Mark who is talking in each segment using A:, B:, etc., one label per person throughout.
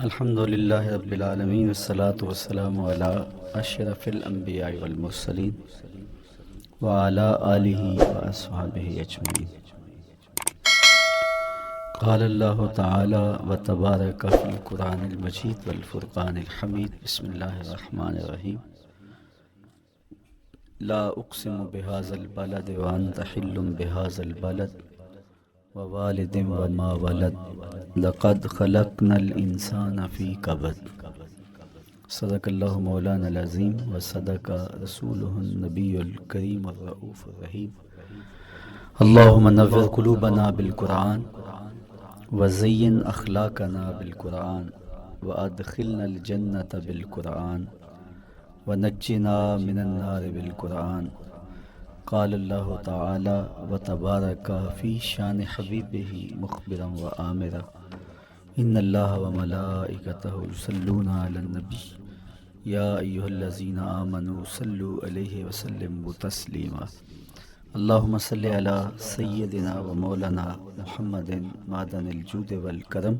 A: الحمد للہ رب العالمین والصلاة والسلام علی اشرف الانبیاء والمرسلین وعلی آلہ واصحابہ اجمعین۔ قال اللہ تعالی وتبارک فی القرآن المجید والفرقان الحمید۔ بسم اللہ الرحمن الرحیم۔ لا اقسم بهذا البلد وانت حل بهذا البلد ووالد وما ولد لقد خلقنا الانسان فی کبد۔ صدق اللہ مولانا العظیم وصدق رسولہ النبی الکریم الرؤوف الرحیم۔ اللہم نور قلوبنا بالقرآن وزین اخلاقنا بالقرآن وادخلنا الجنة بالقرآن ونجنا من النار بالقرآن۔ قال اللہ تعالی وتبارک فی شان حبیبہ مخبرا وآمرا ان اللہ وملائکتہ یصلون علی النبی یا ایہا الذین آمنوا صلوا علیہ وسلموا تسلیما۔ اللہم صلی علی سیدنا و مولانا محمد معدن الجود والکرم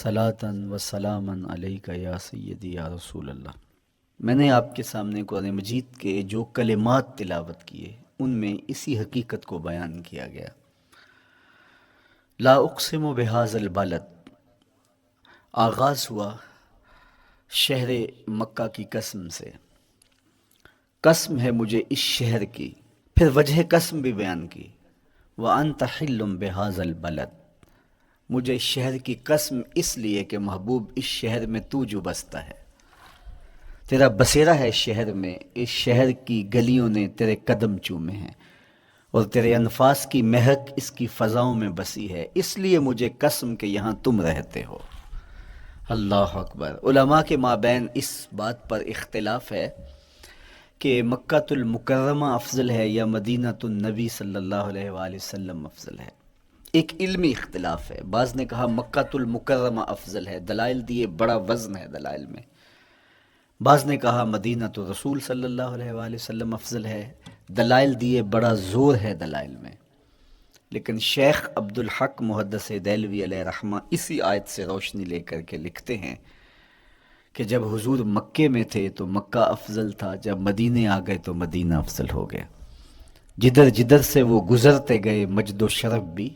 A: صلاۃ و سلاما علیک یا سیدی یا رسول اللہ۔ میں نے آپ کے سامنے قرآن مجید کے جو کلمات تلاوت کیے ان میں اسی حقیقت کو بیان کیا گیا۔ لا اقسم بهذا البلد، آغاز ہوا شہر مکہ کی قسم سے۔ قسم ہے مجھے اس شہر کی، پھر وجہ قسم بھی بیان کی۔ وانت حل بهذا البلد، مجھے اس شہر کی قسم اس لیے کہ محبوب اس شہر میں تو جو بستا ہے، تیرا بسیرا ہے شہر میں، اس شہر کی گلیوں نے تیرے قدم چومے ہیں اور تیرے انفاس کی مہک اس کی فضاؤں میں بسی ہے، اس لیے مجھے قسم کہ یہاں تم رہتے ہو۔ اللہ اکبر۔ علماء کے مابین اس بات پر اختلاف ہے کہ مکہ المکرمہ افضل ہے یا مدینہ النبی صلی اللہ علیہ وآلہ وسلم افضل ہے۔ ایک علمی اختلاف ہے۔ بعض نے کہا مکہ المکرمہ افضل ہے، دلائل دیے، بڑا وزن ہے دلائل میں۔ بعض نے کہا مدینہ رسول صلی اللہ علیہ وآلہ وسلم افضل ہے، دلائل دیے، بڑا زور ہے دلائل میں۔ لیکن شیخ عبدالحق محدث دہلوی علیہ رحمہ اسی آیت سے روشنی لے کر کے لکھتے ہیں کہ جب حضور مکے میں تھے تو مکہ افضل تھا، جب مدینے آ گئے تو مدینہ افضل ہو گیا۔ جدھر جدھر سے وہ گزرتے گئے مجد و شرف بھی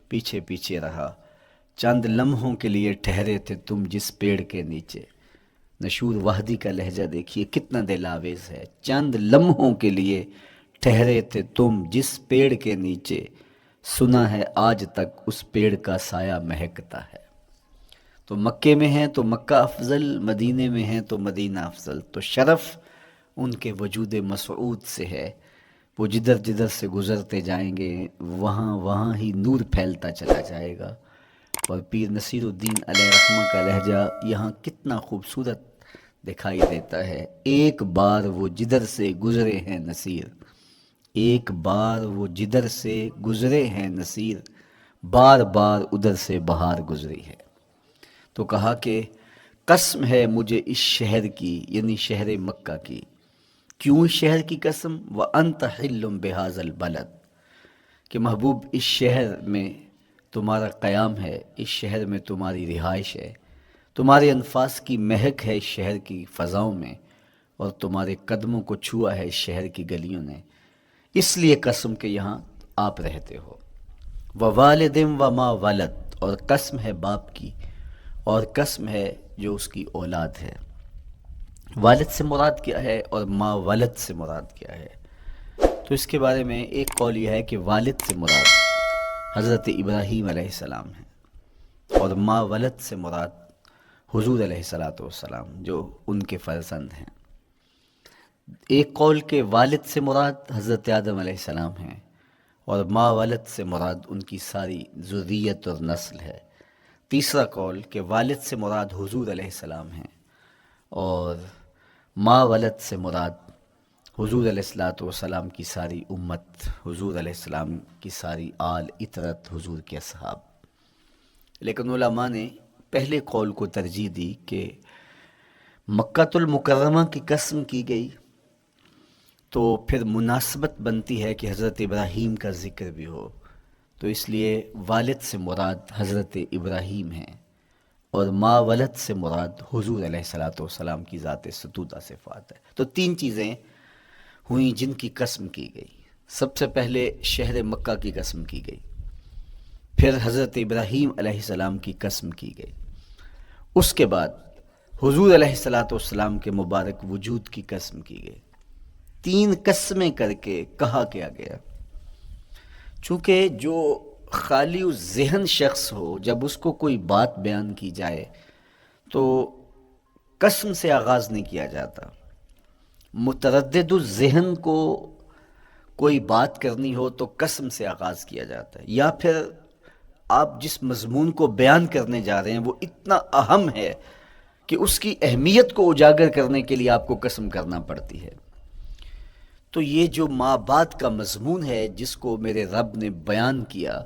A: پیچھے پیچھے رہا۔ چند لمحوں کے لیے ٹھہرے تھے تم جس پیڑ کے نیچے۔ نشور وحدی کا لہجہ دیکھیے کتنا دل آویز ہے۔ چند لمحوں کے لیے ٹھہرے تھے تم جس پیڑ کے نیچے، سنا ہے آج تک اس پیڑ کا سایہ مہکتا ہے۔ تو مکے میں ہیں تو مکہ افضل، مدینے میں ہیں تو مدینہ افضل۔ تو شرف ان کے وجود مسعود سے ہے، وہ جدھر جدھر سے گزرتے جائیں گے وہاں وہاں ہی نور پھیلتا چلا جائے گا۔ اور پیر نصیر الدین علیہ رحمہ کا لہجہ یہاں کتنا خوبصورت دکھائی دیتا ہے۔ ایک بار وہ جدھر سے گزرے ہیں نصیر، ایک بار وہ جدھر سے گزرے ہیں نصیر، بار بار ادھر سے بہار گزری ہے۔ تو کہا کہ قسم ہے مجھے اس شہر کی، یعنی شہر مکہ کی۔ کیوں اس شہر کی قسم؟ وَأَنْتَ حِلٌّ بِهَذَا الْبَلَدِ، کہ محبوب اس شہر میں تمہارا قیام ہے، اس شہر میں تمہاری رہائش ہے، تمہارے انفاس کی مہک ہے اس شہر کی فضاؤں میں، اور تمہارے قدموں کو چھوا ہے اس شہر کی گلیوں نے، اس لیے قسم کہ یہاں آپ رہتے ہو۔ وَوَالِدٍ وَمَا وَلَدَ، اور قسم ہے باپ کی، اور قسم ہے جو اس کی اولاد ہے۔ والد سے مراد کیا ہے اور ما ولد سے مراد کیا ہے؟ تو اس کے بارے میں ایک قول یہ ہے کہ والد سے مراد حضرت ابراہیم علیہ السلام ہے، اور ما ولد سے مراد حضور علیہ السلام جو ان کے فرزند ہیں۔ ایک قول کے والد سے مراد حضرت آدم علیہ السلام ہیں، اور ما ولد سے مراد ان کی ساری ذریت اور نسل ہے۔ تیسرا قول کہ والد سے مراد حضور علیہ السلام ہیں، اور ما ولد سے مراد حضور علیہ السلام کی ساری امت، حضور علیہ السلام کی ساری آل اطرت، حضور کے اصحاب۔ لیکن علماء نے پہلے قول کو ترجیح دی کہ مکہ المکرمہ کی قسم کی گئی تو پھر مناسبت بنتی ہے کہ حضرت ابراہیم کا ذکر بھی ہو، تو اس لیے والد سے مراد حضرت ابراہیم ہیں، اور ما ولد سے مراد حضور علیہ الصلوۃ والسلام کی ذات ستودہ صفات ہے۔ تو تین چیزیں ہوئیں جن کی قسم کی گئی۔ سب سے پہلے شہر مکہ کی قسم کی گئی، پھر حضرت ابراہیم علیہ السلام کی قسم کی گئی، اس کے بعد حضور علیہ الصلوۃ والسلام کے مبارک وجود کی قسم کی گئی۔ تین قسمیں کر کے کہا کیا گیا، چونکہ جو خالی ذہن شخص ہو، جب اس کو کوئی بات بیان کی جائے تو قسم سے آغاز نہیں کیا جاتا۔ متردد الذہن کو کوئی بات کرنی ہو تو قسم سے آغاز کیا جاتا ہے، یا پھر آپ جس مضمون کو بیان کرنے جا رہے ہیں وہ اتنا اہم ہے کہ اس کی اہمیت کو اجاگر کرنے کے لیے آپ کو قسم کرنا پڑتی ہے۔ تو یہ جو ما بعد کا مضمون ہے جس کو میرے رب نے بیان کیا،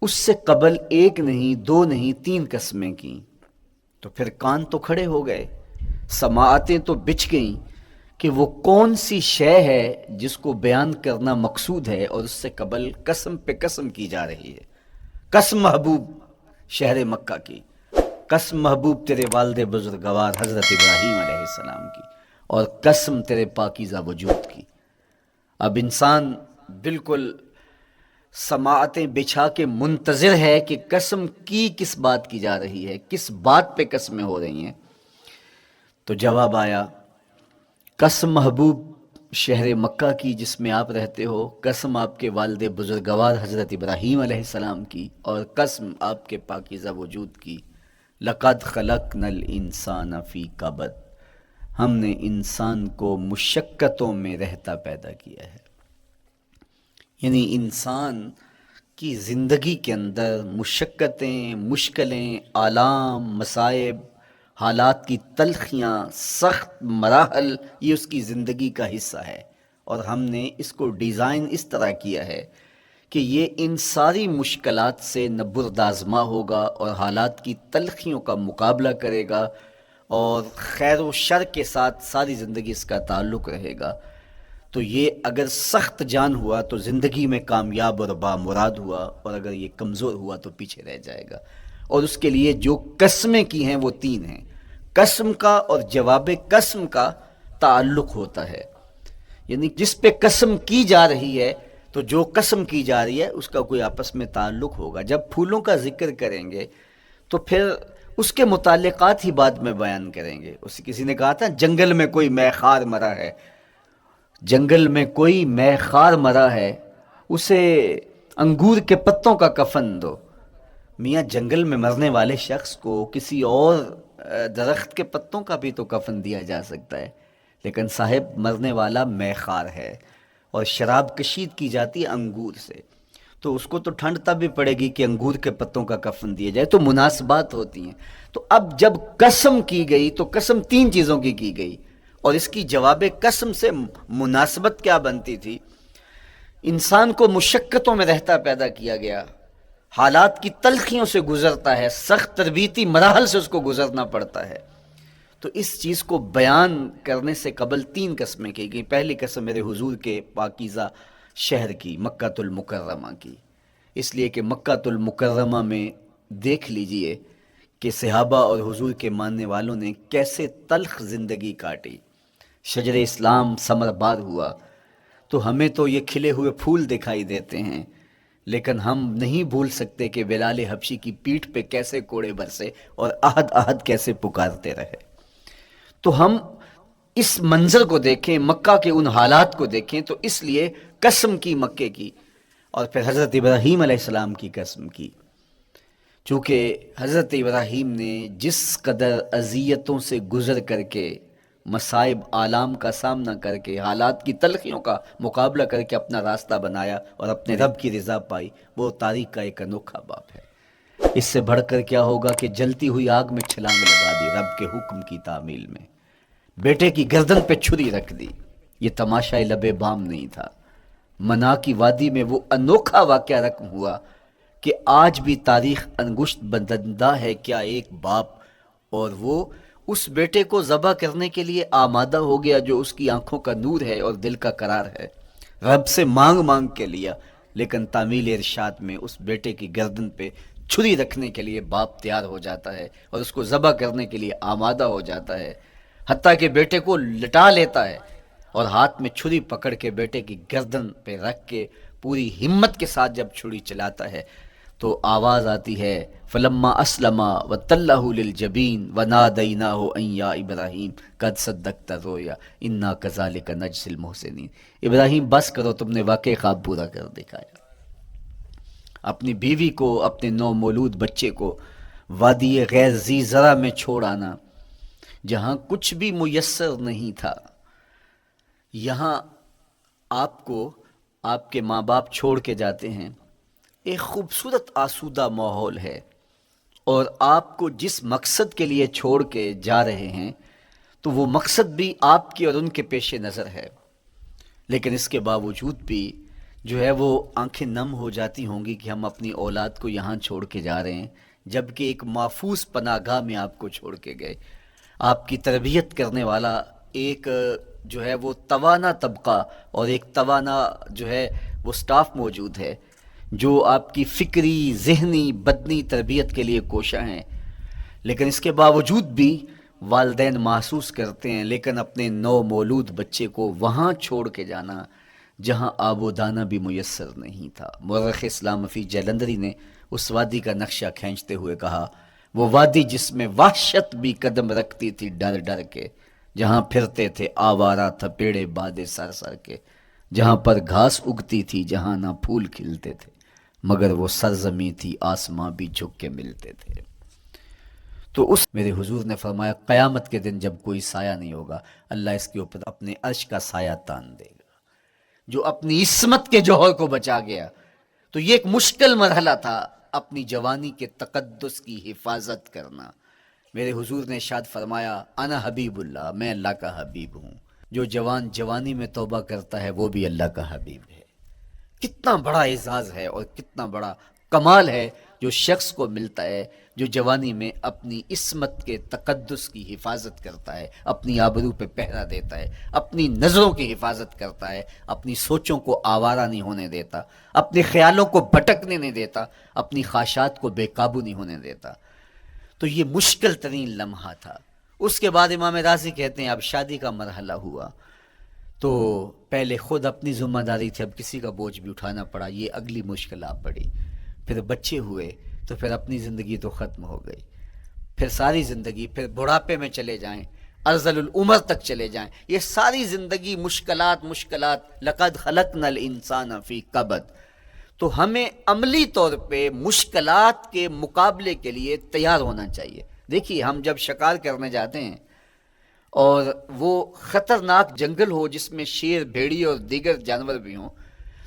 A: اس سے قبل ایک نہیں، دو نہیں، تین قسمیں کیں، تو پھر کان تو کھڑے ہو گئے، سماعتیں تو بچھ گئیں کہ وہ کون سی شے ہے جس کو بیان کرنا مقصود ہے، اور اس سے قبل قسم پہ قسم کی جا رہی ہے۔ قسم محبوب شہر مکہ کی، قسم محبوب تیرے والد بزرگوار حضرت ابراہیم علیہ السلام کی، اور قسم تیرے پاکیزہ وجود کی۔ اب انسان بالکل سماعتیں بچھا کے منتظر ہے کہ قسم کی کس بات کی جا رہی ہے، کس بات پہ قسمیں ہو رہی ہیں۔ تو جواب آیا، قسم محبوب شہر مکہ کی جس میں آپ رہتے ہو، قسم آپ کے والد بزرگوار حضرت ابراہیم علیہ السلام کی، اور قسم آپ کے پاکیزہ وجود کی۔ لقد خلقنا الانسان فی کبد، ہم نے انسان کو مشقتوں میں رہتا پیدا کیا ہے۔ یعنی انسان کی زندگی کے اندر مشقتیں، مشکلیں، آلام، مصائب، حالات کی تلخیاں، سخت مراحل، یہ اس کی زندگی کا حصہ ہے، اور ہم نے اس کو ڈیزائن اس طرح کیا ہے کہ یہ ان ساری مشکلات سے نہ بردآزما ہوگا اور حالات کی تلخیوں کا مقابلہ کرے گا، اور خیر و شر کے ساتھ ساری زندگی اس کا تعلق رہے گا۔ تو یہ اگر سخت جان ہوا تو زندگی میں کامیاب اور بامراد ہوا، اور اگر یہ کمزور ہوا تو پیچھے رہ جائے گا۔ اور اس کے لیے جو قسمیں کی ہیں وہ تین ہیں۔ قسم کا اور جواب قسم کا تعلق ہوتا ہے، یعنی جس پہ قسم کی جا رہی ہے تو جو قسم کی جا رہی ہے اس کا کوئی آپس میں تعلق ہوگا۔ جب پھولوں کا ذکر کریں گے تو پھر اس کے متعلقات ہی بعد میں بیان کریں گے۔ کسی نے کہا تھا جنگل میں کوئی مے خار مرا ہے، جنگل میں کوئی مے خار مرا ہے، اسے انگور کے پتوں کا کفن دو۔ میاں جنگل میں مرنے والے شخص کو کسی اور درخت کے پتوں کا بھی تو کفن دیا جا سکتا ہے، لیکن صاحب مرنے والا مے خار ہے، اور شراب کشید کی جاتی ہے انگور سے، تو اس کو تو ٹھنڈ تب بھی پڑے گی کہ انگور کے پتوں کا کفن دیا جائے۔ تو مناسبات ہوتی ہیں۔ تو اب جب قسم کی گئی تو قسم تین چیزوں کی گئی، اور اس کی جواب قسم سے مناسبت کیا بنتی تھی؟ انسان کو مشقتوں میں رہتا پیدا کیا گیا، حالات کی تلخیوں سے گزرتا ہے، سخت تربیتی مراحل سے اس کو گزرنا پڑتا ہے۔ تو اس چیز کو بیان کرنے سے قبل تین قسمیں کی گئی۔ پہلی قسم میرے حضور کے پاکیزہ شہر کی، مکہ المکرمہ کی، اس لیے کہ مکہ المکرمہ میں دیکھ لیجئے کہ صحابہ اور حضور کے ماننے والوں نے کیسے تلخ زندگی کاٹی۔ شجر اسلام ثمر بار ہوا تو ہمیں تو یہ کھلے ہوئے پھول دکھائی دیتے ہیں، لیکن ہم نہیں بھول سکتے کہ بلال حبشی کی پیٹھ پہ کیسے کوڑے برسے اور احد احد کیسے پکارتے رہے۔ تو ہم اس منظر کو دیکھیں، مکہ کے ان حالات کو دیکھیں، تو اس لیے قسم کی مکے کی، اور پھر حضرت ابراہیم علیہ السلام کی قسم کی، چونکہ حضرت ابراہیم نے جس قدر اذیتوں سے گزر کر کے، مصائب آلام کا سامنا کر کے، حالات کی تلخیوں کا مقابلہ کر کے اپنا راستہ بنایا اور اپنے رب کی رضا پائی، وہ تاریخ کا ایک انوکھا باب ہے۔ اس سے بڑھ کر کیا ہوگا کہ جلتی ہوئی آگ میں چھلانگ لگا دی رب کے حکم کی تعمیل میں، بیٹے کی گردن پہ چھری رکھ دی۔ یہ تماشا لب بام نہیں تھا، منا کی وادی میں وہ انوکھا واقعہ رقم ہوا کہ آج بھی تاریخ انگشت بدندہ ہے کیا ایک باپ، اور وہ اس بیٹے کو ذبح کرنے کے لیے آمادہ ہو گیا جو اس کی آنکھوں کا نور ہے اور دل کا قرار ہے، رب سے مانگ کے لیا، لیکن تعمیل ارشاد میں اس بیٹے کی گردن پہ چھری رکھنے کے لیے باپ تیار ہو جاتا ہے اور اس کو ذبح کرنے کے لیے آمادہ ہو جاتا ہے، حتیٰ کہ بیٹے کو لٹا لیتا ہے اور ہاتھ میں چھری پکڑ کے بیٹے کی گردن پہ رکھ کے پوری ہمت کے ساتھ جب چھری چلاتا ہے تو آواز آتی ہے فلما اسلما وتلہ للجبین ونادیناہ ان یا ابراہیم قد صدقت الرؤیا انا کذالک نجزی المحسنین۔ ابراہیم بس کرو، تم نے واقعی خواب پورا کر دکھایا۔ اپنی بیوی کو، اپنے نو مولود بچے کو وادی غیر ذی زرع میں چھوڑ آنا، جہاں کچھ بھی میسر نہیں تھا، یہاں آپ کو آپ کے ماں باپ چھوڑ کے جاتے ہیں، ایک خوبصورت آسودہ ماحول ہے، اور آپ کو جس مقصد کے لیے چھوڑ کے جا رہے ہیں تو وہ مقصد بھی آپ کی اور ان کے پیش نظر ہے، لیکن اس کے باوجود بھی جو ہے وہ آنکھیں نم ہو جاتی ہوں گی کہ ہم اپنی اولاد کو یہاں چھوڑ کے جا رہے ہیں، جبکہ ایک محفوظ پناہ گاہ میں آپ کو چھوڑ کے گئے۔ آپ کی تربیت کرنے والا ایک جو ہے وہ توانا طبقہ اور ایک توانا جو ہے وہ سٹاف موجود ہے جو آپ کی فکری، ذہنی، بدنی تربیت کے لیے کوشاں ہیں، لیکن اس کے باوجود بھی والدین محسوس کرتے ہیں لیکن اپنے نو مولود بچے کو وہاں چھوڑ کے جانا جہاں آب و دانہ بھی میسر نہیں تھا۔ مورخ اسلام مفی جلندری نے اس وادی کا نقشہ کھینچتے ہوئے کہا، وہ وادی جس میں وحشت بھی قدم رکھتی تھی ڈر ڈر کے، جہاں پھرتے تھے آوارہ تھپیڑے بادے سر سر کے، جہاں پر گھاس اگتی تھی، جہاں نہ پھول کھلتے تھے، مگر وہ سرزمیں تھی آسماں بھی جھک کے ملتے تھے۔ تو اس میرے حضور نے فرمایا قیامت کے دن جب کوئی سایہ نہیں ہوگا، اللہ اس کے اوپر اپنے عرش کا سایہ تان دے گا۔ جو اپنی عصمت کے جوہر کو بچا گیا، تو یہ ایک مشکل مرحلہ تھا اپنی جوانی کے تقدس کی حفاظت کرنا۔ میرے حضور نے ارشاد فرمایا انا حبیب اللہ، میں اللہ کا حبیب ہوں۔ جو جوان جوانی میں توبہ کرتا ہے وہ بھی اللہ کا حبیب ہے۔ کتنا بڑا اعزاز ہے اور کتنا بڑا کمال ہے جو شخص کو ملتا ہے جو جوانی میں اپنی عصمت کے تقدس کی حفاظت کرتا ہے، اپنی آبرو پہ پہرا دیتا ہے، اپنی نظروں کی حفاظت کرتا ہے، اپنی سوچوں کو آوارہ نہیں ہونے دیتا، اپنے خیالوں کو بھٹکنے نہیں دیتا، اپنی خواہشات کو بے قابو نہیں ہونے دیتا۔ تو یہ مشکل ترین لمحہ تھا۔ اس کے بعد امام راضی کہتے ہیں اب شادی کا مرحلہ ہوا، تو پہلے خود اپنی ذمہ داری تھی، اب کسی کا بوجھ بھی اٹھانا پڑا، یہ اگلی مشکل آ پڑی۔ پھر بچے ہوئے تو پھر اپنی زندگی تو ختم ہو گئی، پھر ساری زندگی، پھر بڑھاپے میں چلے جائیں، ارذل العمر تک چلے جائیں، یہ ساری زندگی مشکلات لقد خلقنا الانسان فی کبد۔ تو ہمیں عملی طور پہ مشکلات کے مقابلے کے لیے تیار ہونا چاہیے۔ دیکھیے ہم جب شکار کرنے جاتے ہیں اور وہ خطرناک جنگل ہو جس میں شیر، بھیڑی اور دیگر جانور بھی ہوں،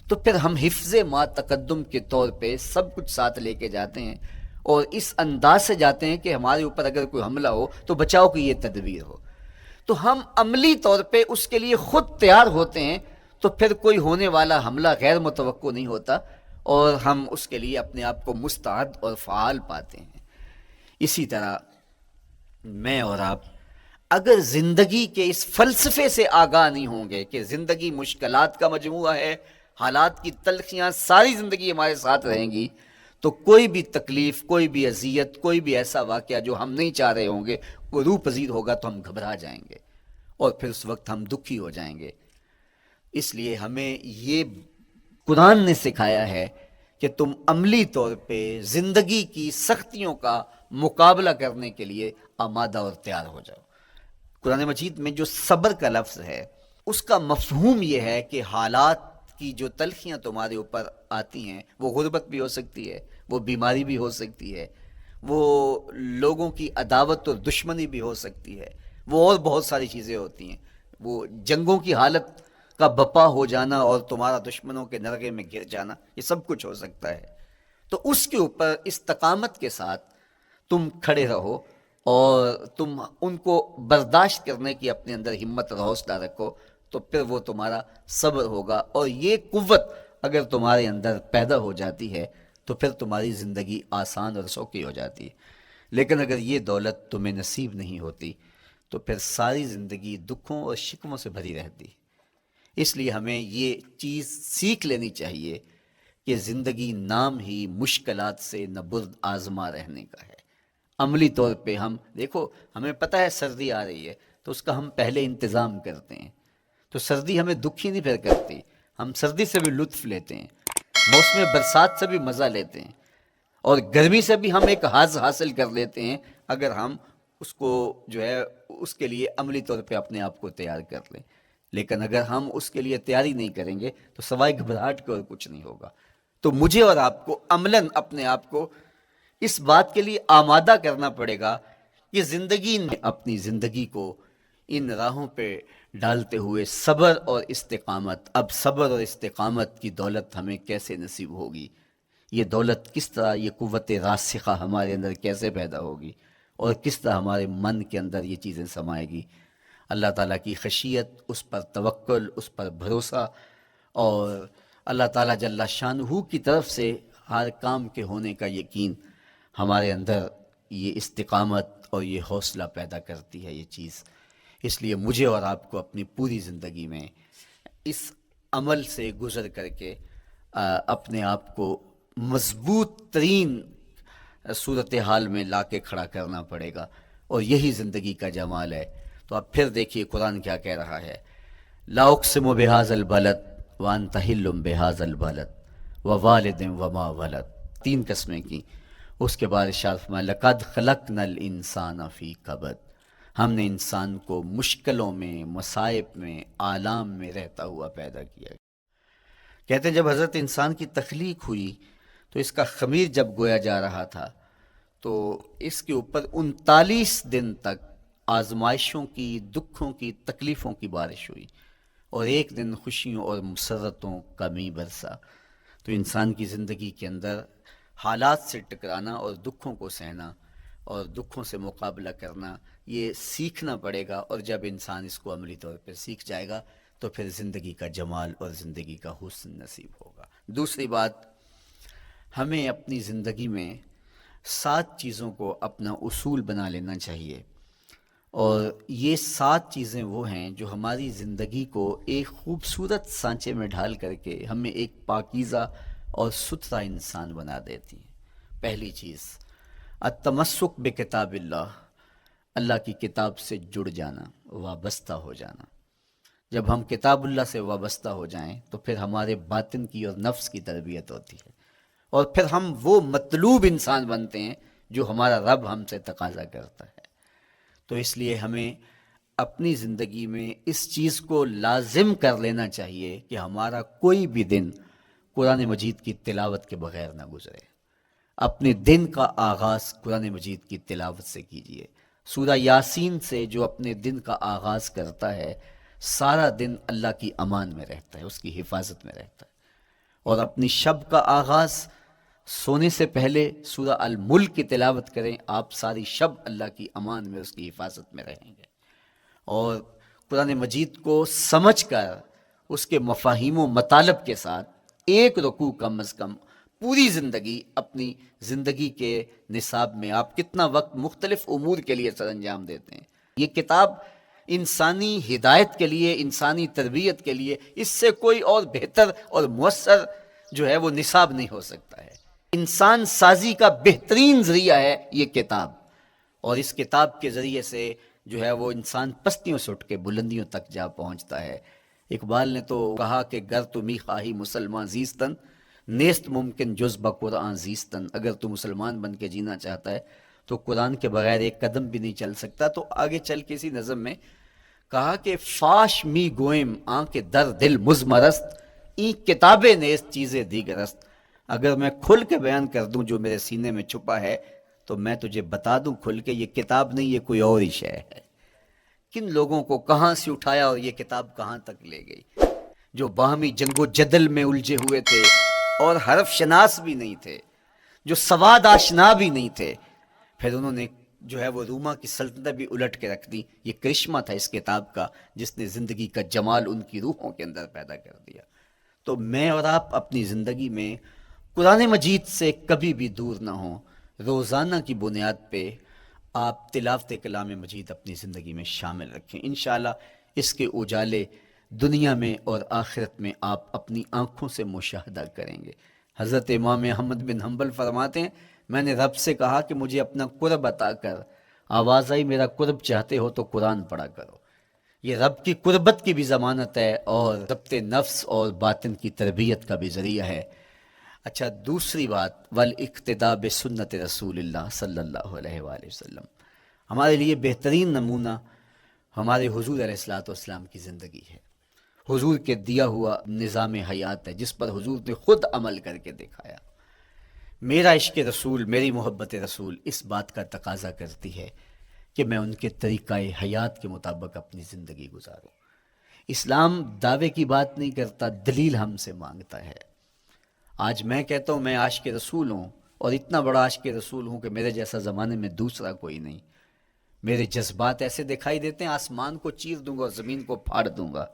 A: تو پھر ہم حفظ ما تقدم کے طور پہ سب کچھ ساتھ لے کے جاتے ہیں اور اس انداز سے جاتے ہیں کہ ہمارے اوپر اگر کوئی حملہ ہو تو بچاؤ کی یہ تدبیر ہو۔ تو ہم عملی طور پہ اس کے لیے خود تیار ہوتے ہیں، تو پھر کوئی ہونے والا حملہ غیر متوقع نہیں ہوتا اور ہم اس کے لیے اپنے آپ کو مستعد اور فعال پاتے ہیں۔ اسی طرح میں اور آپ اگر زندگی کے اس فلسفے سے آگاہ نہیں ہوں گے کہ زندگی مشکلات کا مجموعہ ہے، حالات کی تلخیاں ساری زندگی ہمارے ساتھ رہیں گی، تو کوئی بھی تکلیف، کوئی بھی اذیت، کوئی بھی ایسا واقعہ جو ہم نہیں چاہ رہے ہوں گے وہ روح پذیر ہوگا تو ہم گھبرا جائیں گے اور پھر اس وقت ہم دکھی ہو جائیں گے۔ اس لیے ہمیں یہ قرآن نے سکھایا ہے کہ تم عملی طور پہ زندگی کی سختیوں کا مقابلہ کرنے کے لیے آمادہ اور تیار ہو جاؤ۔ قرآن مجید میں جو صبر کا لفظ ہے اس کا مفہوم یہ ہے کہ حالات کی جو تلخیاں تمہارے اوپر آتی ہیں، وہ غربت بھی ہو سکتی ہے، وہ بیماری بھی ہو سکتی ہے، وہ لوگوں کی عداوت اور دشمنی بھی ہو سکتی ہے، وہ اور بہت ساری چیزیں ہوتی ہیں، وہ جنگوں کی حالت کا بپا ہو جانا اور تمہارا دشمنوں کے نرغے میں گر جانا، یہ سب کچھ ہو سکتا ہے۔ تو اس کے اوپر استقامت کے ساتھ تم کھڑے رہو اور تم ان کو برداشت کرنے کی اپنے اندر ہمت اور حوصلہ رکھو، تو پھر وہ تمہارا صبر ہوگا، اور یہ قوت اگر تمہارے اندر پیدا ہو جاتی ہے تو پھر تمہاری زندگی آسان اور سوکھی ہو جاتی ہے۔ لیکن اگر یہ دولت تمہیں نصیب نہیں ہوتی تو پھر ساری زندگی دکھوں اور شکووں سے بھری رہتی۔ اس لیے ہمیں یہ چیز سیکھ لینی چاہیے کہ زندگی نام ہی مشکلات سے نبرد آزما رہنے کا ہے۔ عملی طور پہ ہم دیکھو، ہمیں پتہ ہے سردی آ رہی ہے تو اس کا ہم پہلے انتظام کرتے ہیں، تو سردی ہمیں دکھی نہیں پھر کرتی، ہم سردی سے بھی لطف لیتے ہیں، موسم برسات سے بھی مزہ لیتے ہیں، اور گرمی سے بھی ہم ایک حاز حاصل کر لیتے ہیں اگر ہم اس کو جو ہے اس کے لیے عملی طور پہ اپنے آپ کو تیار کر لیں۔ لیکن اگر ہم اس کے لیے تیاری نہیں کریں گے تو سوائے گھبراہٹ کے اور کچھ نہیں ہوگا۔ تو مجھے اور آپ کو عملاً اپنے آپ کو اس بات کے لیے آمادہ کرنا پڑے گا کہ زندگی نے اپنی زندگی کو ان راہوں پہ ڈالتے ہوئے صبر اور استقامت، اب صبر اور استقامت کی دولت ہمیں کیسے نصیب ہوگی، یہ دولت کس طرح، یہ قوت راسخہ ہمارے اندر کیسے پیدا ہوگی، اور کس طرح ہمارے من کے اندر یہ چیزیں سمائے گی۔ اللہ تعالیٰ کی خشیت، اس پر توکل، اس پر بھروسہ، اور اللہ تعالیٰ جل شانہ کی طرف سے ہر کام کے ہونے کا یقین ہمارے اندر یہ استقامت اور یہ حوصلہ پیدا کرتی ہے یہ چیز۔ اس لیے مجھے اور آپ کو اپنی پوری زندگی میں اس عمل سے گزر کر کے اپنے آپ کو مضبوط ترین صورتحال میں لا کے کھڑا کرنا پڑے گا، اور یہی زندگی کا جمال ہے۔ تو اب پھر دیکھیے قرآن کیا کہہ رہا ہے، لا اقسم بہذا البلد وانت حل بہذا البلد ووالد وما ولد، 3 قسمیں کی۔ اس کے بعد ارشاد فرمایا لقد خلقنا الانسان فی کبد، ہم نے انسان کو مشکلوں میں، مصائب میں، آلام میں رہتا ہوا پیدا کیا۔ کہتے ہیں جب حضرت انسان کی تخلیق ہوئی تو اس کا خمیر جب گویا جا رہا تھا تو اس کے اوپر 39 دن تک آزمائشوں کی، دکھوں کی، تکلیفوں کی بارش ہوئی، اور ایک دن خوشیوں اور مسرتوں کا می برسا۔ تو انسان کی زندگی کے اندر حالات سے ٹکرانا اور دکھوں کو سہنا اور دکھوں سے مقابلہ کرنا، یہ سیکھنا پڑے گا، اور جب انسان اس کو عملی طور پہ سیکھ جائے گا تو پھر زندگی کا جمال اور زندگی کا حسن نصیب ہوگا۔ دوسری بات، ہمیں اپنی زندگی میں 7 چیزوں کو اپنا اصول بنا لینا چاہیے، اور یہ 7 چیزیں وہ ہیں جو ہماری زندگی کو ایک خوبصورت سانچے میں ڈھال کر کے ہمیں ایک پاکیزہ اور ستھرا انسان بنا دیتی ہیں۔ پہلی چیز، التمسک بکتاب اللہ، اللہ کی کتاب سے جڑ جانا، وابستہ ہو جانا۔ جب ہم کتاب اللہ سے وابستہ ہو جائیں تو پھر ہمارے باطن کی اور نفس کی تربیت ہوتی ہے، اور پھر ہم وہ مطلوب انسان بنتے ہیں جو ہمارا رب ہم سے تقاضا کرتا ہے۔ تو اس لیے ہمیں اپنی زندگی میں اس چیز کو لازم کر لینا چاہیے کہ ہمارا کوئی بھی دن قرآن مجید کی تلاوت کے بغیر نہ گزرے۔ اپنے دن کا آغاز قرآن مجید کی تلاوت سے کیجیے۔ سورہ یاسین سے جو اپنے دن کا آغاز کرتا ہے سارا دن اللہ کی امان میں رہتا ہے، اس کی حفاظت میں رہتا ہے۔ اور اپنی شب کا آغاز سونے سے پہلے سورہ الملک کی تلاوت کریں، آپ ساری شب اللہ کی امان میں، اس کی حفاظت میں رہیں گے۔ اور قرآن مجید کو سمجھ کر اس کے مفاہیم و مطالب کے ساتھ ایک رکوع کم از کم پوری زندگی، اپنی زندگی کے نصاب میں آپ کتنا وقت مختلف امور کے لیے سر انجام دیتے ہیں۔ یہ کتاب انسانی ہدایت کے لیے، انسانی تربیت کے لیے، اس سے کوئی اور بہتر اور مؤثر جو ہے وہ نصاب نہیں ہو سکتا ہے۔ انسان سازی کا بہترین ذریعہ ہے یہ کتاب، اور اس کتاب کے ذریعے سے جو ہے وہ انسان پستیوں سے اٹھ کے بلندیوں تک جا پہنچتا ہے۔ اقبال نے تو کہا کہ گر تمی خواہی مسلمان زیستن، نیست ممکن جز بقرآن زیستن، اگر تو مسلمان بن کے جینا چاہتا ہے تو قرآن کے بغیر ایک قدم بھی نہیں چل سکتا۔ تو آگے چل کے اسی نظم میں کہا کہ فاش می گوئم آنکھ در دل مزمرست، این کتابیں نیست چیزیں دیگرست، اگر میں کھل کے بیان کر دوں جو میرے سینے میں چھپا ہے تو میں تجھے بتا دوں کھل کے، یہ کتاب نہیں، یہ کوئی اور ہی شے ہے۔ کن لوگوں کو کہاں سے اٹھایا اور یہ کتاب کہاں تک لے گئی، جو باہمی جنگ و جدل میں الجھے ہوئے تھے اور حرف شناس بھی نہیں تھے، جو سواد آشنا بھی نہیں تھے، پھر انہوں نے جو ہے وہ روما کی سلطنت بھی الٹ کے رکھ دی۔ یہ کرشمہ تھا اس کتاب کا جس نے زندگی کا جمال ان کی روحوں کے اندر پیدا کر دیا۔ تو میں اور آپ اپنی زندگی میں قرآن مجید سے کبھی بھی دور نہ ہوں، روزانہ کی بنیاد پہ آپ تلاوت کلام مجید اپنی زندگی میں شامل رکھیں۔ انشاءاللہ اس کے اجالے دنیا میں اور آخرت میں آپ اپنی آنکھوں سے مشاہدہ کریں گے۔ حضرت امام احمد بن حنبل فرماتے ہیں میں نے رب سے کہا کہ مجھے اپنا قرب عطا کر، آواز آئی میرا قرب چاہتے ہو تو قرآن پڑھا کرو۔ یہ رب کی قربت کی بھی ضمانت ہے اور ضبط نفس اور باطن کی تربیت کا بھی ذریعہ ہے۔ اچھا، دوسری بات، والاقتداء بسنت رسول اللہ صلی اللہ علیہ وآلہ وسلم۔ ہمارے لیے بہترین نمونہ ہمارے حضور علیہ الصلوۃ والسلام کی زندگی ہے، حضور کے دیا ہوا نظام حیات ہے جس پر حضور نے خود عمل کر کے دکھایا۔ میرا عشق رسول، میری محبت رسول اس بات کا تقاضا کرتی ہے کہ میں ان کے طریقہ حیات کے مطابق اپنی زندگی گزاروں۔ اسلام دعوے کی بات نہیں کرتا، دلیل ہم سے مانگتا ہے۔ آج میں کہتا ہوں میں عاشق رسول ہوں، اور اتنا بڑا عاشق رسول ہوں کہ میرے جیسا زمانے میں دوسرا کوئی نہیں۔ میرے جذبات ایسے دکھائی دیتے ہیں آسمان کو چیر دوں گا اور زمین کو پھاڑ دوں گا،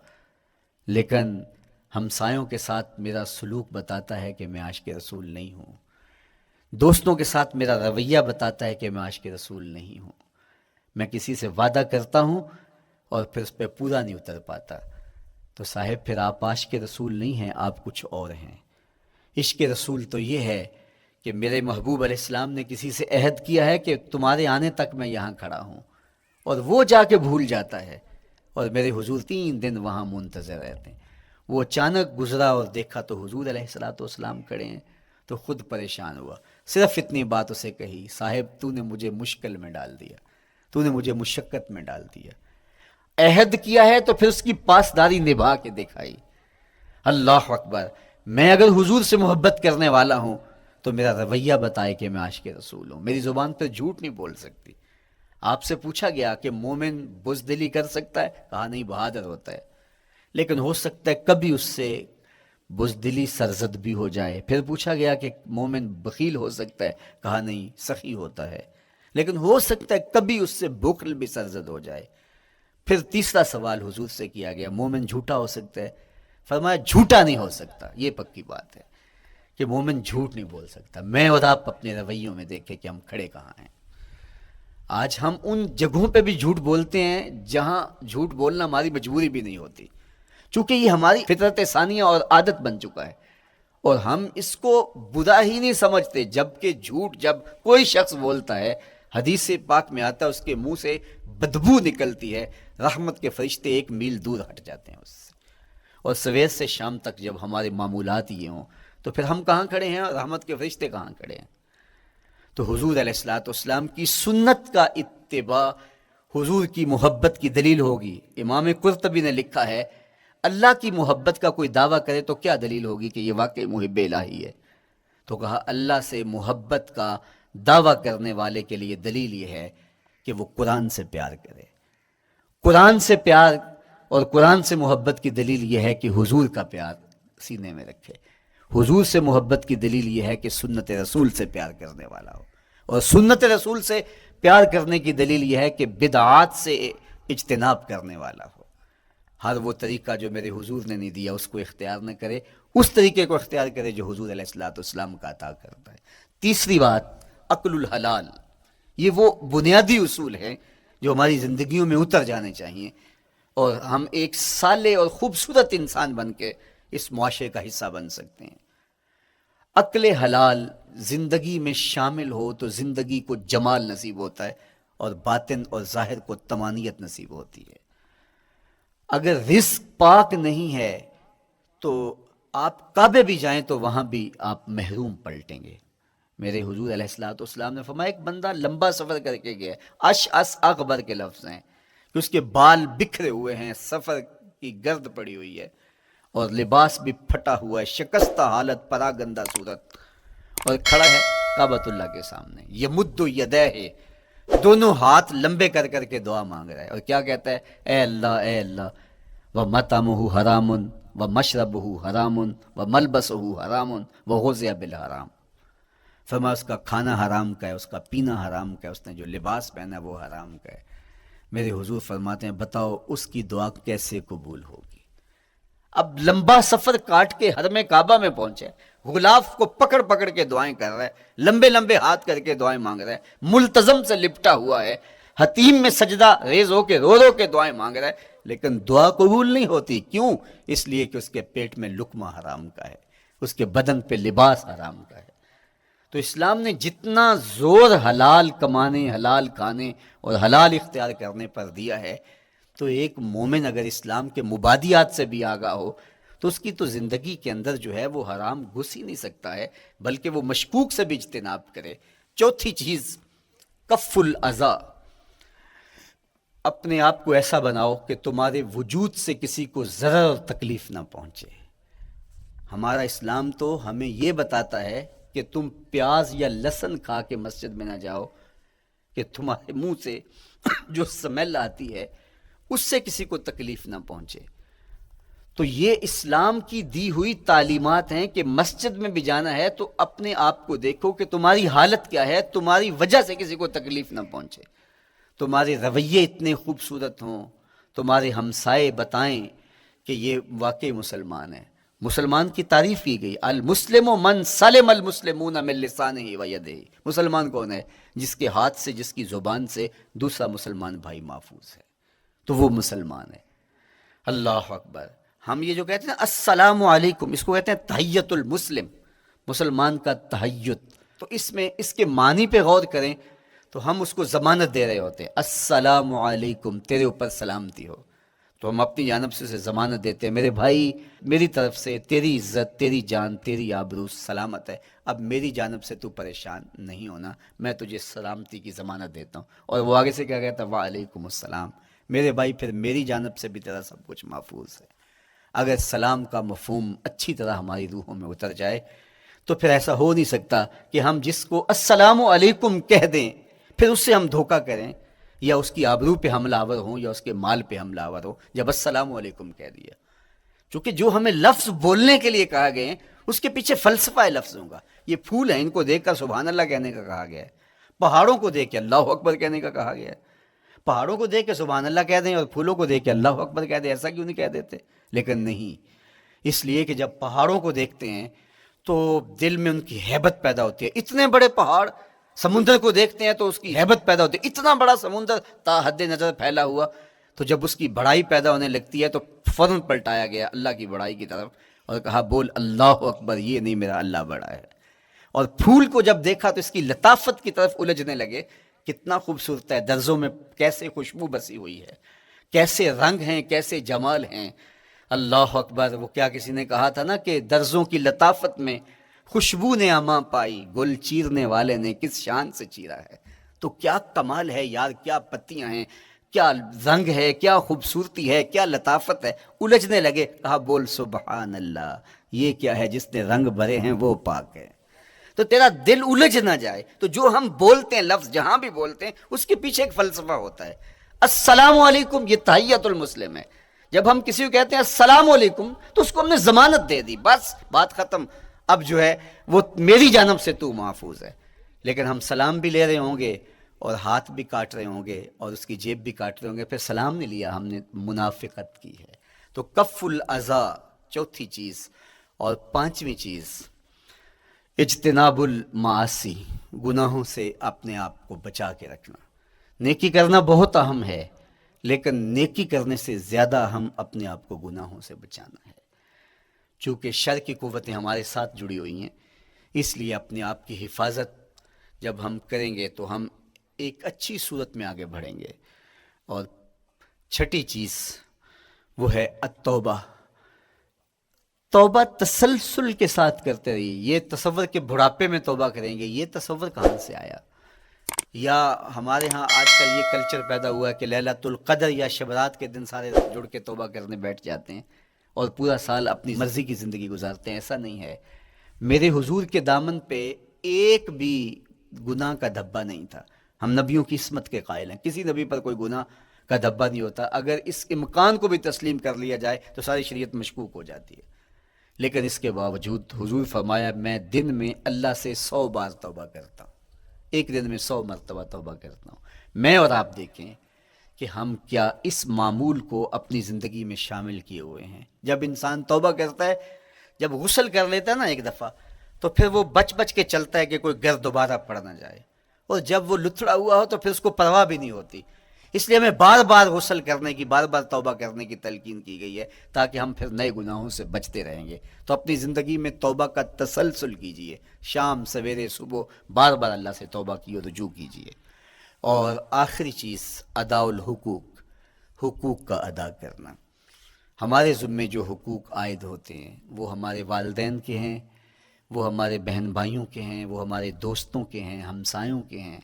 A: لیکن ہمسایوں کے ساتھ میرا سلوک بتاتا ہے کہ میں عاشق رسول نہیں ہوں، دوستوں کے ساتھ میرا رویہ بتاتا ہے کہ میں عاشق رسول نہیں ہوں۔ میں کسی سے وعدہ کرتا ہوں اور پھر اس پہ پورا نہیں اتر پاتا، تو صاحب پھر آپ عاشق رسول نہیں ہیں، آپ کچھ اور ہیں۔ عشق رسول تو یہ ہے کہ میرے محبوب علیہ السلام نے کسی سے عہد کیا ہے کہ تمہارے آنے تک میں یہاں کھڑا ہوں، اور وہ جا کے بھول جاتا ہے، اور میرے حضور 3 دن وہاں منتظر رہتے ہیں۔ وہ اچانک گزرا اور دیکھا تو حضور علیہ الصلوۃ والسلام کھڑے ہیں، تو خود پریشان ہوا، صرف اتنی بات اسے کہی، صاحب تو نے مجھے مشکل میں ڈال دیا، تو نے مجھے مشقت میں ڈال دیا۔ عہد کیا ہے تو پھر اس کی پاسداری نبھا کے دکھائی۔ اللہ اکبر! میں اگر حضور سے محبت کرنے والا ہوں تو میرا رویہ بتائے کہ میں عاشق رسول ہوں۔ میری زبان پہ جھوٹ نہیں بول سکتی۔ آپ سے پوچھا گیا کہ مومن بزدلی کر سکتا ہے؟ کہا نہیں، بہادر ہوتا ہے، لیکن ہو سکتا ہے کبھی اس سے بزدلی سرزد بھی ہو جائے۔ پھر پوچھا گیا کہ مومن بخیل ہو سکتا ہے؟ کہا نہیں، سخی ہوتا ہے، لیکن ہو سکتا ہے کبھی اس سے بخل بھی سرزد ہو جائے۔ پھر تیسرا سوال حضور سے کیا گیا، مومن جھوٹا ہو سکتا ہے؟ فرمایا جھوٹا نہیں ہو سکتا، یہ پکی بات ہے کہ مومن جھوٹ نہیں بول سکتا۔ میں اور آپ اپنے رویوں میں دیکھیں کہ ہم کھڑے کہاں ہیں۔ آج ہم ان جگہوں پہ بھی جھوٹ بولتے ہیں جہاں جھوٹ بولنا ہماری مجبوری بھی نہیں ہوتی، چونکہ یہ ہماری فطرت ثانیہ اور عادت بن چکا ہے، اور ہم اس کو برا ہی نہیں سمجھتے۔ جبکہ جھوٹ جب کوئی شخص بولتا ہے، حدیث پاک میں آتا ہے اس کے منہ سے بدبو نکلتی ہے، رحمت کے فرشتے 1 میل دور ہٹ جاتے ہیں اس سے۔ اور سویر سے شام تک جب ہمارے معمولات یہ ہوں تو پھر ہم کہاں کھڑے ہیں اور رحمت کے فرشتے کہاں کھڑے ہیں؟ تو حضور علیہ الصلوۃ والسلام کی سنت کا اتباع حضور کی محبت کی دلیل ہوگی۔ امام قرطبی نے لکھا ہے، اللہ کی محبت کا کوئی دعویٰ کرے تو کیا دلیل ہوگی کہ یہ واقعی محب الہی ہے؟ تو کہا اللہ سے محبت کا دعویٰ کرنے والے کے لیے دلیل یہ ہے کہ وہ قرآن سے پیار کرے۔ قرآن سے پیار اور قرآن سے محبت کی دلیل یہ ہے کہ حضور کا پیار سینے میں رکھے۔ حضور سے محبت کی دلیل یہ ہے کہ سنت رسول سے پیار کرنے والا ہو، اور سنت رسول سے پیار کرنے کی دلیل یہ ہے کہ بدعات سے اجتناب کرنے والا ہو۔ ہر وہ طریقہ جو میرے حضور نے نہیں دیا اس کو اختیار نہ کرے، اس طریقے کو اختیار کرے جو حضور علیہ الصلوۃ والسلام کا عطا کرتا ہے۔ تیسری بات، عقل الحلال۔ یہ وہ بنیادی اصول ہیں جو ہماری زندگیوں میں اتر جانے چاہیے، اور ہم ایک صالح اور خوبصورت انسان بن کے اس معاشرے کا حصہ بن سکتے ہیں۔ عقل حلال زندگی میں شامل ہو تو زندگی کو جمال نصیب ہوتا ہے، اور باطن اور ظاہر کو طمانینت نصیب ہوتی ہے۔ اگر رزق پاک نہیں ہے تو آپ کعبے بھی جائیں تو وہاں بھی آپ محروم پلٹیں گے۔ میرے حضور علیہ الصلوۃ والسلام نے فرمایا ایک بندہ لمبا سفر کر کے گیا، اشعث اغبر کے لفظ ہیں کہ اس کے بال بکھرے ہوئے ہیں، سفر کی گرد پڑی ہوئی ہے، اور لباس بھی پھٹا ہوا ہے، شکستہ حالت، پراگندہ صورت، اور کھڑا ہے کعبۃ اللہ کے سامنے، یمد یدیہ، دونوں ہاتھ لمبے کر کر کے دعا مانگ رہا ہے، اور کیا کہتا ہے؟ اے اللہ، ومطعمہ حرام ومشربہ حرام وملبسہ حرام وغذی بالحرام۔ فرمایا اس کا کھانا حرام کا ہے، اس کا پینا حرام کا ہے، اس نے جو لباس پہنا ہے وہ حرام کا ہے۔ میرے حضور فرماتے ہیں بتاؤ اس کی دعا کیسے قبول ہوگی؟ اب لمبا سفر کاٹ کے حرم کعبہ میں پہنچے، غلاف کو پکڑ پکڑ کے دعائیں کر رہا ہے، لمبے لمبے ہاتھ کر کے دعائیں مانگ رہا ہے، ملتزم سے لپٹا ہوا ہے، حتیم میں سجدہ ریز ہو کے رو رو کے دعائیں مانگ رہا ہے، لیکن دعا قبول نہیں ہوتی۔ کیوں؟ اس لیے کہ اس کے پیٹ میں لقمہ حرام کا ہے، اس کے بدن پہ لباس حرام کا ہے۔ تو اسلام نے جتنا زور حلال کمانے، حلال کھانے اور حلال اختیار کرنے پر دیا ہے، تو ایک مومن اگر اسلام کے مبادیات سے بھی آگاہ ہو تو اس کی تو زندگی کے اندر جو ہے وہ حرام گھس ہی نہیں سکتا ہے، بلکہ وہ مشکوک سے بھی اجتناب کرے۔ چوتھی چیز، کف الاذی، اپنے آپ کو ایسا بناؤ کہ تمہارے وجود سے کسی کو ضرر اور تکلیف نہ پہنچے۔ ہمارا اسلام تو ہمیں یہ بتاتا ہے کہ تم پیاز یا لہسن کھا کے مسجد میں نہ جاؤ کہ تمہارے منہ سے جو سمیل آتی ہے اس سے کسی کو تکلیف نہ پہنچے۔ تو یہ اسلام کی دی ہوئی تعلیمات ہیں کہ مسجد میں بھی جانا ہے تو اپنے آپ کو دیکھو کہ تمہاری حالت کیا ہے، تمہاری وجہ سے کسی کو تکلیف نہ پہنچے، تمہارے رویے اتنے خوبصورت ہوں، تمہارے ہمسائے بتائیں کہ یہ واقعی مسلمان ہے۔ مسلمان کی تعریف کی گئی، المسلم من سلم المسلمون من لسانہ و یدہ۔ مسلمان کون ہے؟ جس کے ہاتھ سے، جس کی زبان سے دوسرا مسلمان بھائی محفوظ ہے، تو وہ مسلمان ہے۔ اللہ اکبر۔ ہم یہ جو کہتے ہیں السلام علیکم، اس کو کہتے ہیں تحیت المسلم، مسلمان کا تحیت۔ تو اس میں اس کے معنی پہ غور کریں تو ہم اس کو ضمانت دے رہے ہوتے ہیں، السلام علیکم، تیرے اوپر سلامتی ہو۔ تو ہم اپنی جانب سے اسے ضمانت دیتے ہیں، میرے بھائی میری طرف سے تیری عزت، تیری جان، تیری آبرو سلامت ہے، اب میری جانب سے تو پریشان نہیں ہونا، میں تجھے سلامتی کی ضمانت دیتا ہوں۔ اور وہ آگے سے کیا کہتا ہے؟ وعلیکم السلام، میرے بھائی پھر میری جانب سے بھی تیرا سب کچھ محفوظ ہے۔ اگر سلام کا مفہوم اچھی طرح ہماری روحوں میں اتر جائے تو پھر ایسا ہو نہیں سکتا کہ ہم جس کو السلام علیکم کہہ دیں پھر اس سے ہم دھوکہ کریں یا اس کی آبرو پہ حملہ آور ہوں یا اس کے مال پہ حملہ آور ہو جب السلام علیکم کہہ دیا۔ چونکہ جو ہمیں لفظ بولنے کے لیے کہا گئے ہیں اس کے پیچھے فلسفہ ہے لفظوں کا۔ یہ پھول ہیں، ان کو دیکھ کر سبحان اللہ کہنے کا کہا گیا ہے، پہاڑوں کو دیکھ کے اللہ اکبر کہنے کا کہا گیا ہے۔ پہاڑوں کو دیکھ کے سبحان اللہ کہہ دیں اور پھولوں کو دیکھ کے اللہ اکبر کہہ دیں، ایسا کیوں نہیں کہہ دیتے؟ لیکن نہیں، اس لیے کہ جب پہاڑوں کو دیکھتے ہیں تو دل میں ان کی ہیبت پیدا ہوتی ہے۔ اتنے بڑے پہاڑ، سمندر کو دیکھتے ہیں تو اس کی ہیبت پیدا ہوتی ہے، اتنا بڑا سمندر تا حد نظر پھیلا ہوا، تو جب اس کی بڑائی پیدا ہونے لگتی ہے تو فوراً پلٹایا گیا اللہ کی بڑائی کی طرف اور کہا بول اللہ اکبر، یہ نہیں میرا اللہ بڑا ہے۔ اور پھول کو جب دیکھا تو اس کی لطافت کی طرف الجھنے لگے، کتنا خوبصورت ہے، درزوں میں کیسے خوشبو بسی ہوئی ہے، کیسے رنگ ہیں، کیسے جمال ہیں۔ اللہ اکبر۔ وہ کیا کسی نے کہا تھا نا کہ درزوں کی لطافت میں خوشبو نے اماں پائی، گل چیرنے والے نے کس شان سے چیرا ہے۔ تو کیا کمال ہے یار، کیا پتیاں ہیں، کیا رنگ ہے، کیا خوبصورتی ہے، کیا لطافت ہے۔ الجھنے لگے، کہا بول سبحان اللہ، یہ کیا ہے، جس نے رنگ بھرے ہیں وہ پاک ہے۔ تو تیرا دل الجھ نہ جائے تو جو ہم بولتے ہیں لفظ جہاں بھی بولتے ہیں اس کے پیچھے ایک فلسفہ ہوتا ہے۔ السلام علیکم یہ تحیت المسلم ہے۔ جب ہم کسی کو کہتے ہیں السلام علیکم تو اس کو ہم نے ضمانت دے دی، بس بات ختم، اب جو ہے وہ میری جانب سے تو محفوظ ہے۔ لیکن ہم سلام بھی لے رہے ہوں گے اور ہاتھ بھی کاٹ رہے ہوں گے اور اس کی جیب بھی کاٹ رہے ہوں گے، پھر سلام نہیں لیا، ہم نے منافقت کی ہے۔ تو کف الاذی چوتھی چیز۔ اور پانچویں چیز اجتناب المعاصی، گناہوں سے اپنے آپ کو بچا کے رکھنا۔ نیکی کرنا بہت اہم ہے لیکن نیکی کرنے سے زیادہ ہم اپنے آپ کو گناہوں سے بچانا ہے۔ چونکہ شر کی قوتیں ہمارے ساتھ جڑی ہوئی ہیں، اس لیے اپنے آپ کی حفاظت جب ہم کریں گے تو ہم ایک اچھی صورت میں آگے بڑھیں گے۔ اور چھٹی چیز وہ ہے التوبہ۔ توبہ تسلسل کے ساتھ کرتے رہیے۔ یہ تصور کہ بڑھاپے میں توبہ کریں گے، یہ تصور کہاں سے آیا؟ یا ہمارے ہاں آج کل یہ کلچر پیدا ہوا ہے کہ لیلۃ القدر یا شبرات کے دن سارے جڑ کے توبہ کرنے بیٹھ جاتے ہیں اور پورا سال اپنی مرضی کی زندگی گزارتے ہیں۔ ایسا نہیں ہے۔ میرے حضور کے دامن پہ ایک بھی گناہ کا دھبا نہیں تھا۔ ہم نبیوں کی عصمت کے قائل ہیں، کسی نبی پر کوئی گناہ کا دھبا نہیں ہوتا۔ اگر اس امکان کو بھی تسلیم کر لیا جائے تو ساری شریعت مشکوک ہو جاتی ہے۔ لیکن اس کے باوجود حضور فرمایا میں دن میں اللہ سے 100 بار توبہ کرتا ہوں، ایک دن میں 100 مرتبہ توبہ کرتا ہوں۔ میں اور آپ دیکھیں کہ ہم کیا اس معمول کو اپنی زندگی میں شامل کیے ہوئے ہیں۔ جب انسان توبہ کرتا ہے، جب غسل کر لیتا ہے نا ایک دفعہ، تو پھر وہ بچ بچ کے چلتا ہے کہ کوئی گھر دوبارہ پڑ نہ جائے، اور جب وہ لتھڑا ہوا ہو تو پھر اس کو پرواہ بھی نہیں ہوتی۔
B: اس لیے ہمیں بار بار غسل کرنے کی، بار بار توبہ کرنے کی تلقین کی گئی ہے، تاکہ ہم پھر نئے گناہوں سے بچتے رہیں گے۔ تو اپنی زندگی میں توبہ کا تسلسل کیجئے، شام سویرے صبح بار بار اللہ سے توبہ کی اور رجوع کیجئے۔ اور آخری چیز ادا الحقوق، حقوق کا ادا کرنا۔ ہمارے ذمے جو حقوق عائد ہوتے ہیں وہ ہمارے والدین کے ہیں، وہ ہمارے بہن بھائیوں کے ہیں، وہ ہمارے دوستوں کے ہیں، ہمسایوں کے ہیں،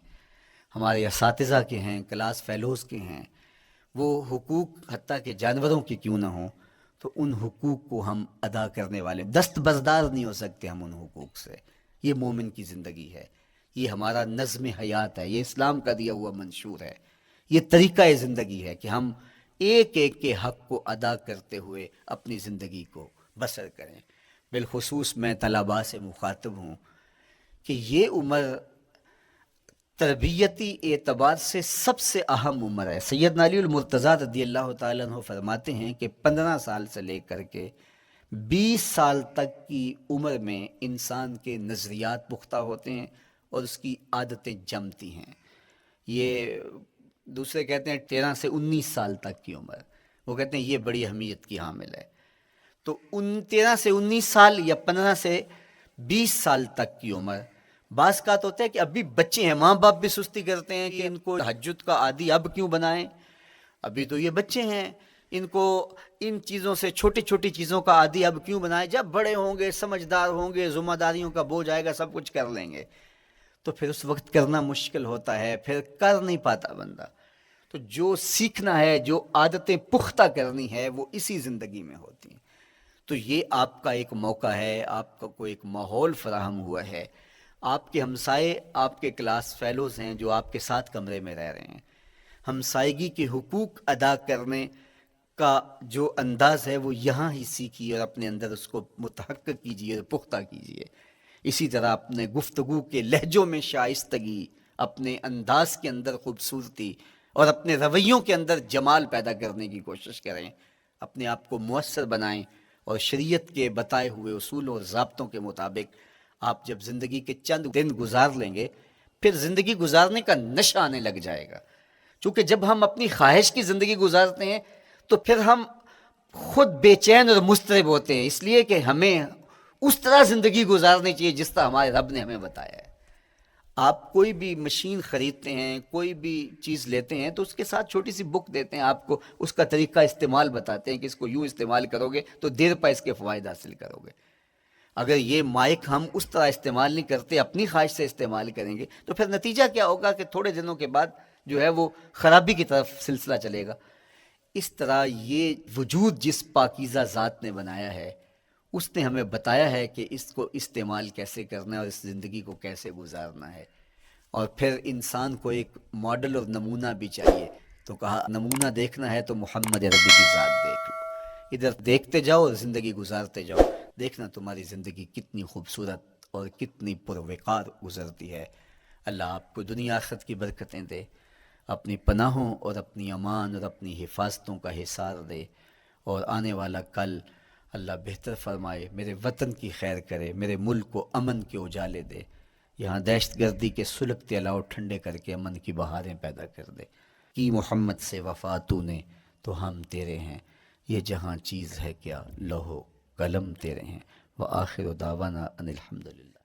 B: ہمارے اساتذہ کے ہیں، کلاس فیلوز کے ہیں۔ وہ حقوق حتیٰ کہ جانوروں کے کیوں نہ ہوں، تو ان حقوق کو ہم ادا کرنے والے، دست بردار نہیں ہو سکتے ہم ان حقوق سے۔ یہ مومن کی زندگی ہے، یہ ہمارا نظم حیات ہے، یہ اسلام کا دیا ہوا منشور ہے، یہ طریقہ زندگی ہے کہ ہم ایک ایک کے حق کو ادا کرتے ہوئے اپنی زندگی کو بسر کریں۔ بالخصوص میں طلباء سے مخاطب ہوں کہ یہ عمر تربیتی اعتبار سے سب سے اہم عمر ہے۔ سیدنا علی المرتضیٰ رضی اللہ تعالیٰ عنہ فرماتے ہیں کہ 15 سال سے لے کر کے 20 سال تک کی عمر میں انسان کے نظریات پختہ ہوتے ہیں اور اس کی عادتیں جمتی ہیں۔ یہ دوسرے کہتے ہیں 13 سے 19 سال تک کی عمر، وہ کہتے ہیں یہ بڑی اہمیت کی حامل ہے۔ تو 13 سے 19 سال یا 15 سے 20 سال تک کی عمر، بعض کا تو ہوتا ہے کہ ابھی بچے ہیں، ماں باپ بھی سستی کرتے ہیں کہ ان کو تہجد کا عادی اب کیوں بنائیں، ابھی تو یہ بچے ہیں، ان کو ان چیزوں سے، چھوٹی چھوٹی چیزوں کا عادی اب کیوں بنائیں، جب بڑے ہوں گے، سمجھدار ہوں گے، ذمہ داریوں کا بوجھ آئے گا، سب کچھ کر لیں گے۔ تو پھر اس وقت کرنا مشکل ہوتا ہے، پھر کر نہیں پاتا بندہ۔ تو جو سیکھنا ہے، جو عادتیں پختہ کرنی ہے، وہ اسی زندگی میں ہوتی ہیں۔ تو یہ آپ کا ایک موقع ہے، آپ کو ایک ماحول فراہم ہوا ہے۔ آپ کے ہمسائے آپ کے کلاس فیلوز ہیں جو آپ کے ساتھ کمرے میں رہ رہے ہیں۔ ہمسائیگی کے حقوق ادا کرنے کا جو انداز ہے وہ یہاں ہی سیکھیے اور اپنے اندر اس کو متحقق کیجیے اور پختہ کیجیے۔ اسی طرح اپنے گفتگو کے لہجوں میں شائستگی، اپنے انداز کے اندر خوبصورتی اور اپنے رویوں کے اندر جمال پیدا کرنے کی کوشش کریں، اپنے آپ کو مؤثر بنائیں، اور شریعت کے بتائے ہوئے اصولوں اور ضابطوں کے مطابق آپ جب زندگی کے چند دن گزار لیں گے، پھر زندگی گزارنے کا نشہ آنے لگ جائے گا۔ چونکہ جب ہم اپنی خواہش کی زندگی گزارتے ہیں تو پھر ہم خود بے چین اور مضطرب ہوتے ہیں، اس لیے کہ ہمیں اس طرح زندگی گزارنی چاہیے جس طرح ہمارے رب نے ہمیں بتایا ہے۔ آپ کوئی بھی مشین خریدتے ہیں، کوئی بھی چیز لیتے ہیں تو اس کے ساتھ چھوٹی سی بک دیتے ہیں، آپ کو اس کا طریقہ استعمال بتاتے ہیں کہ اس کو یوں استعمال کرو گے تو دیر پا اس کے فوائد حاصل کرو گے۔ اگر یہ مائک ہم اس طرح استعمال نہیں کرتے، اپنی خواہش سے استعمال کریں گے، تو پھر نتیجہ کیا ہوگا کہ تھوڑے دنوں کے بعد جو ہے وہ خرابی کی طرف سلسلہ چلے گا۔ اس طرح یہ وجود جس پاکیزہ ذات نے بنایا ہے، اس نے ہمیں بتایا ہے کہ اس کو استعمال کیسے کرنا ہے اور اس زندگی کو کیسے گزارنا ہے۔ اور پھر انسان کو ایک ماڈل اور نمونہ بھی چاہیے، تو کہا نمونہ دیکھنا ہے تو محمد عربی کی ذات دیکھ لو، ادھر دیکھتے جاؤ اور زندگی گزارتے جاؤ، دیکھنا تمہاری زندگی کتنی خوبصورت اور کتنی پروقار گزرتی ہے۔ اللہ آپ کو دنیا آخرت کی برکتیں دے، اپنی پناہوں اور اپنی امان اور اپنی حفاظتوں کا حصار دے، اور آنے والا کل اللہ بہتر فرمائے، میرے وطن کی خیر کرے، میرے ملک کو امن کے اجالے دے، یہاں دہشت گردی کے سلگتے علاؤ ٹھنڈے کر کے امن کی بہاریں پیدا کر دے۔ کی محمد سے وفا تو نے تو ہم تیرے ہیں، یہ جہاں چیز ہے کیا لوح و قلم تیرے ہیں۔ وآخر دعوانا ان الحمدللہ۔